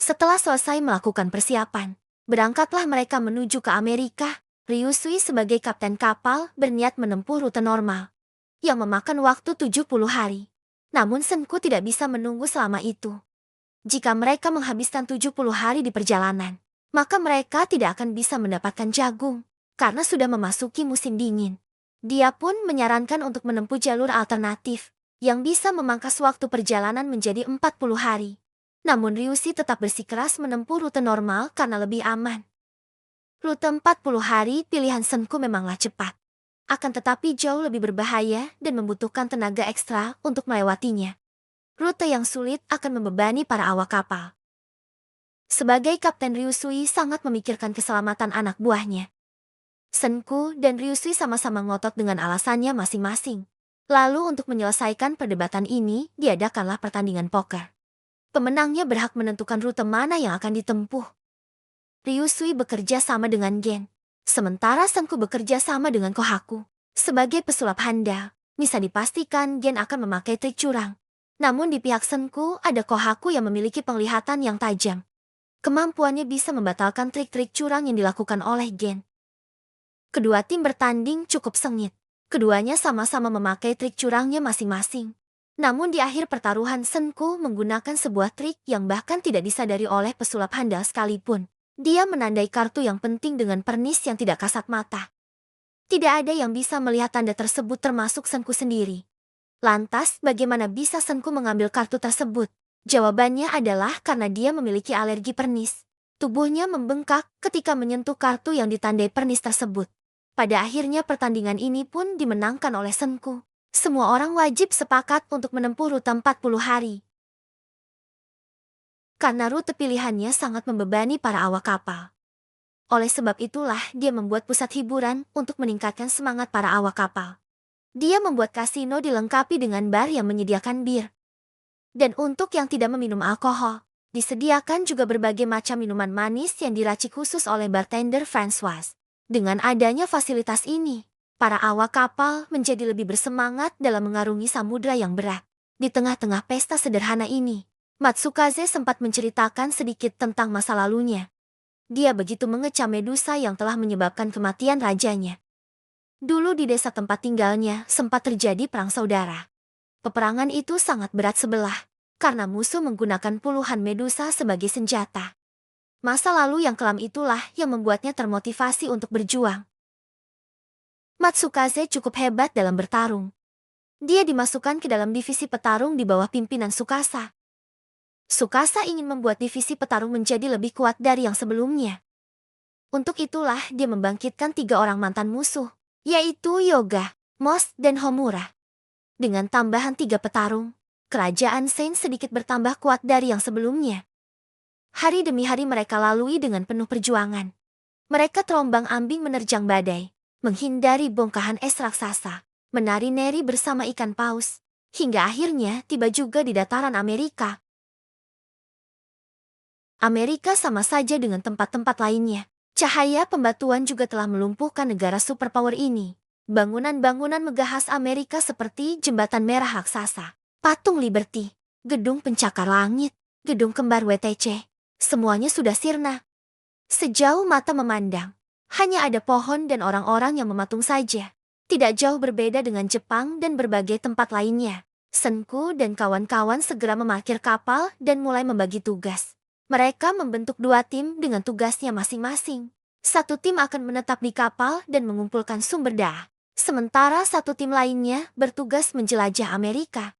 Setelah selesai melakukan persiapan, berangkatlah mereka menuju ke Amerika. Ryusui sebagai kapten kapal berniat menempuh rute normal, yang memakan waktu 70 hari. Namun Senku tidak bisa menunggu selama itu. Jika mereka menghabiskan 70 hari di perjalanan, maka mereka tidak akan bisa mendapatkan jagung, karena sudah memasuki musim dingin. Dia pun menyarankan untuk menempuh jalur alternatif, yang bisa memangkas waktu perjalanan menjadi 40 hari. Namun Ryusui tetap bersikeras menempuh rute normal karena lebih aman. Rute 40 hari pilihan Senku memanglah cepat. Akan tetapi jauh lebih berbahaya dan membutuhkan tenaga ekstra untuk melewatinya. Rute yang sulit akan membebani para awak kapal. Sebagai Kapten Ryusui sangat memikirkan keselamatan anak buahnya. Senku dan Ryusui sama-sama ngotot dengan alasannya masing-masing. Lalu untuk menyelesaikan perdebatan ini, diadakanlah pertandingan poker. Pemenangnya berhak menentukan rute mana yang akan ditempuh. Ryusui bekerja sama dengan Gen, sementara Senku bekerja sama dengan Kohaku. Sebagai pesulap handal, bisa dipastikan Gen akan memakai trik curang. Namun di pihak Senku ada Kohaku yang memiliki penglihatan yang tajam. Kemampuannya bisa membatalkan trik-trik curang yang dilakukan oleh Gen. Kedua tim bertanding cukup sengit. Keduanya sama-sama memakai trik curangnya masing-masing. Namun di akhir pertaruhan Senku menggunakan sebuah trik yang bahkan tidak disadari oleh pesulap handal sekalipun. Dia menandai kartu yang penting dengan pernis yang tidak kasat mata. Tidak ada yang bisa melihat tanda tersebut termasuk Senku sendiri. Lantas, bagaimana bisa Senku mengambil kartu tersebut? Jawabannya adalah karena dia memiliki alergi pernis. Tubuhnya membengkak ketika menyentuh kartu yang ditandai pernis tersebut. Pada akhirnya pertandingan ini pun dimenangkan oleh Senku. Semua orang wajib sepakat untuk menempuh rute 40 hari. Karena rute pilihannya sangat membebani para awak kapal. Oleh sebab itulah dia membuat pusat hiburan untuk meningkatkan semangat para awak kapal. Dia membuat kasino dilengkapi dengan bar yang menyediakan bir. Dan untuk yang tidak meminum alkohol, disediakan juga berbagai macam minuman manis yang diracik khusus oleh bartender François. Dengan adanya fasilitas ini, para awak kapal menjadi lebih bersemangat dalam mengarungi samudra yang berat. Di tengah-tengah pesta sederhana ini, Matsukaze sempat menceritakan sedikit tentang masa lalunya. Dia begitu mengecam Medusa yang telah menyebabkan kematian rajanya. Dulu di desa tempat tinggalnya sempat terjadi perang saudara. Peperangan itu sangat berat sebelah, karena musuh menggunakan puluhan Medusa sebagai senjata. Masa lalu yang kelam itulah yang membuatnya termotivasi untuk berjuang. Matsukaze cukup hebat dalam bertarung. Dia dimasukkan ke dalam divisi petarung di bawah pimpinan Tsukasa. Tsukasa ingin membuat divisi petarung menjadi lebih kuat dari yang sebelumnya. Untuk itulah dia membangkitkan 3 orang mantan musuh, yaitu Yoga, Mos, dan Homura. Dengan tambahan 3 petarung, kerajaan Sein sedikit bertambah kuat dari yang sebelumnya. Hari demi hari mereka lalui dengan penuh perjuangan. Mereka terombang-ambing menerjang badai, menghindari bongkahan es raksasa, menari-nari bersama ikan paus, hingga akhirnya tiba juga di dataran Amerika. Amerika sama saja dengan tempat-tempat lainnya. Cahaya pembatuan juga telah melumpuhkan negara superpower ini. Bangunan-bangunan megah khas Amerika seperti Jembatan Merah Raksasa, Patung Liberty, Gedung Pencakar Langit, Gedung Kembar WTC, semuanya sudah sirna. Sejauh mata memandang, hanya ada pohon dan orang-orang yang mematung saja. Tidak jauh berbeda dengan Jepang dan berbagai tempat lainnya. Senku dan kawan-kawan segera memarkir kapal dan mulai membagi tugas. Mereka membentuk 2 tim dengan tugasnya masing-masing. Satu tim akan menetap di kapal dan mengumpulkan sumber daya. Sementara satu tim lainnya bertugas menjelajah Amerika.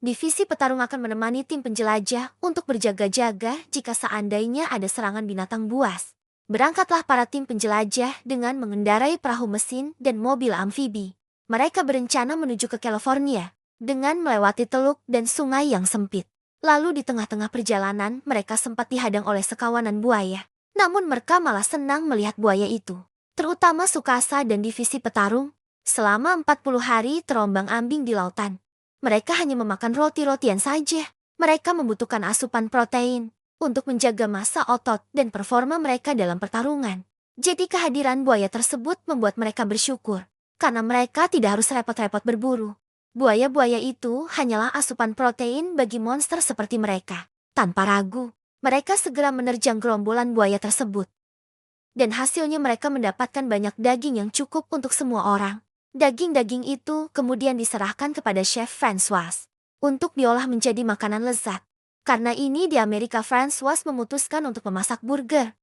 Divisi petarung akan menemani tim penjelajah untuk berjaga-jaga jika seandainya ada serangan binatang buas. Berangkatlah para tim penjelajah dengan mengendarai perahu mesin dan mobil amfibi. Mereka berencana menuju ke California dengan melewati teluk dan sungai yang sempit. Lalu di tengah-tengah perjalanan mereka sempat dihadang oleh sekawanan buaya. Namun mereka malah senang melihat buaya itu. Terutama Tsukasa dan divisi petarung. Selama 40 hari terombang-ambing di lautan. Mereka hanya memakan roti-rotian saja. Mereka membutuhkan asupan protein untuk menjaga massa otot dan performa mereka dalam pertarungan. Jadi kehadiran buaya tersebut membuat mereka bersyukur. Karena mereka tidak harus repot-repot berburu. Buaya-buaya itu hanyalah asupan protein bagi monster seperti mereka. Tanpa ragu, Mereka segera menerjang gerombolan buaya tersebut. Dan hasilnya mereka mendapatkan banyak daging yang cukup untuk semua orang. Daging-daging itu kemudian diserahkan kepada Chef François untuk diolah menjadi makanan lezat. Karena ini di Amerika, François memutuskan untuk memasak burger.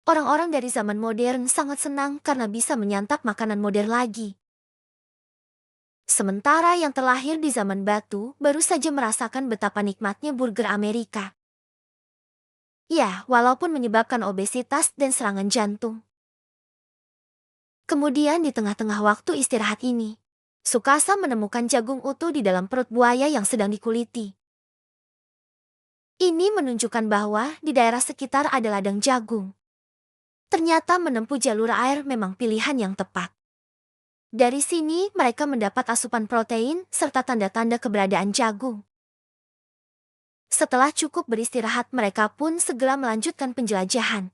Orang-orang dari zaman modern sangat senang karena bisa menyantap makanan modern lagi. Sementara yang terlahir di zaman batu baru saja merasakan betapa nikmatnya burger Amerika. Ya, walaupun menyebabkan obesitas dan serangan jantung. Kemudian di tengah-tengah waktu istirahat ini, Tsukasa menemukan jagung utuh di dalam perut buaya yang sedang dikuliti. Ini menunjukkan bahwa di daerah sekitar ada ladang jagung. Ternyata menempuh jalur air memang pilihan yang tepat. Dari sini mereka mendapat asupan protein serta tanda-tanda keberadaan jagung. Setelah cukup beristirahat, mereka pun segera melanjutkan penjelajahan.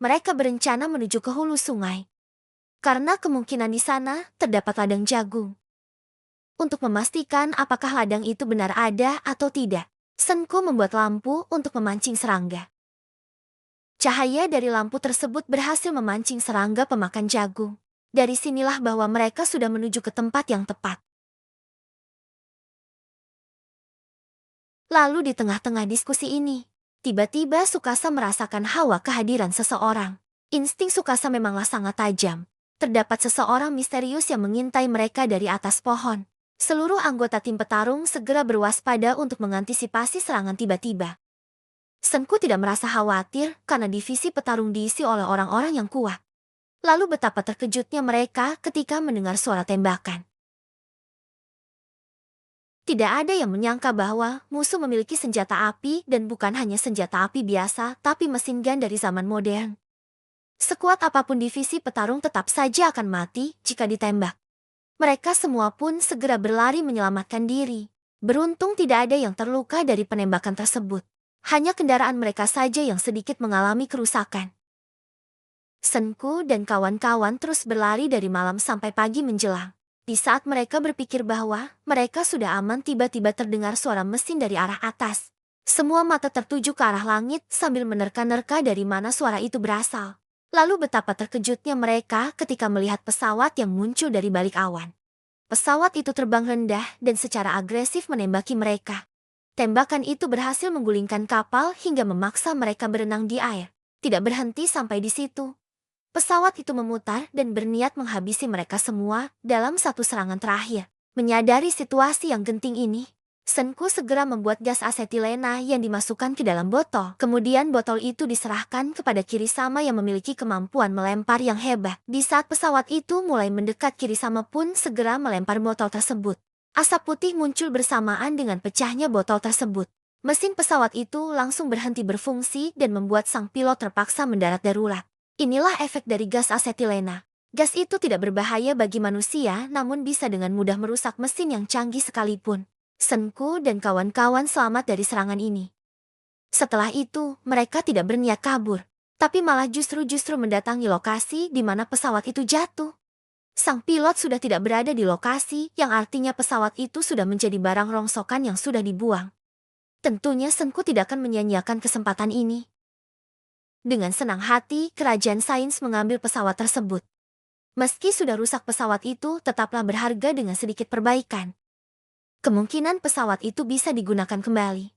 Mereka berencana menuju ke hulu sungai. Karena kemungkinan di sana terdapat ladang jagung. Untuk memastikan apakah ladang itu benar ada atau tidak, Senku membuat lampu untuk memancing serangga. Cahaya dari lampu tersebut berhasil memancing serangga pemakan jagung. Dari sinilah bahwa mereka sudah menuju ke tempat yang tepat. Lalu di tengah-tengah diskusi ini, tiba-tiba Tsukasa merasakan hawa kehadiran seseorang. Insting Tsukasa memanglah sangat tajam. Terdapat seseorang misterius yang mengintai mereka dari atas pohon. Seluruh anggota tim petarung segera berwaspada untuk mengantisipasi serangan tiba-tiba. Senku tidak merasa khawatir karena divisi petarung diisi oleh orang-orang yang kuat. Lalu betapa terkejutnya mereka ketika mendengar suara tembakan. Tidak ada yang menyangka bahwa musuh memiliki senjata api dan bukan hanya senjata api biasa, tapi mesin gun dari zaman modern. Sekuat apapun divisi petarung tetap saja akan mati jika ditembak. Mereka semua pun segera berlari menyelamatkan diri. Beruntung tidak ada yang terluka dari penembakan tersebut. Hanya kendaraan mereka saja yang sedikit mengalami kerusakan. Senku dan kawan-kawan terus berlari dari malam sampai pagi menjelang. Di saat mereka berpikir bahwa mereka sudah aman, tiba-tiba terdengar suara mesin dari arah atas. Semua mata tertuju ke arah langit sambil menerka-nerka dari mana suara itu berasal. Lalu betapa terkejutnya mereka ketika melihat pesawat yang muncul dari balik awan. Pesawat itu terbang rendah dan secara agresif menembaki mereka. Tembakan itu berhasil menggulingkan kapal hingga memaksa mereka berenang di air. Tidak berhenti sampai di situ. Pesawat itu memutar dan berniat menghabisi mereka semua dalam satu serangan terakhir. Menyadari situasi yang genting ini, Senku segera membuat gas asetilena yang dimasukkan ke dalam botol. Kemudian botol itu diserahkan kepada Kirisama yang memiliki kemampuan melempar yang hebat. Di saat pesawat itu mulai mendekat, Kirisama pun segera melempar botol tersebut. Asap putih muncul bersamaan dengan pecahnya botol tersebut. Mesin pesawat itu langsung berhenti berfungsi dan membuat sang pilot terpaksa mendarat darurat. Inilah efek dari gas asetilena. Gas itu tidak berbahaya bagi manusia, namun bisa dengan mudah merusak mesin yang canggih sekalipun. Senku dan kawan-kawan selamat dari serangan ini. Setelah itu, mereka tidak berniat kabur, tapi malah justru mendatangi lokasi di mana pesawat itu jatuh. Sang pilot sudah tidak berada di lokasi, yang artinya pesawat itu sudah menjadi barang rongsokan yang sudah dibuang. Tentunya Senku tidak akan menyia-nyiakan kesempatan ini. Dengan senang hati, Kerajaan Sains mengambil pesawat tersebut. Meski sudah rusak, pesawat itu tetaplah berharga dengan sedikit perbaikan. Kemungkinan pesawat itu bisa digunakan kembali.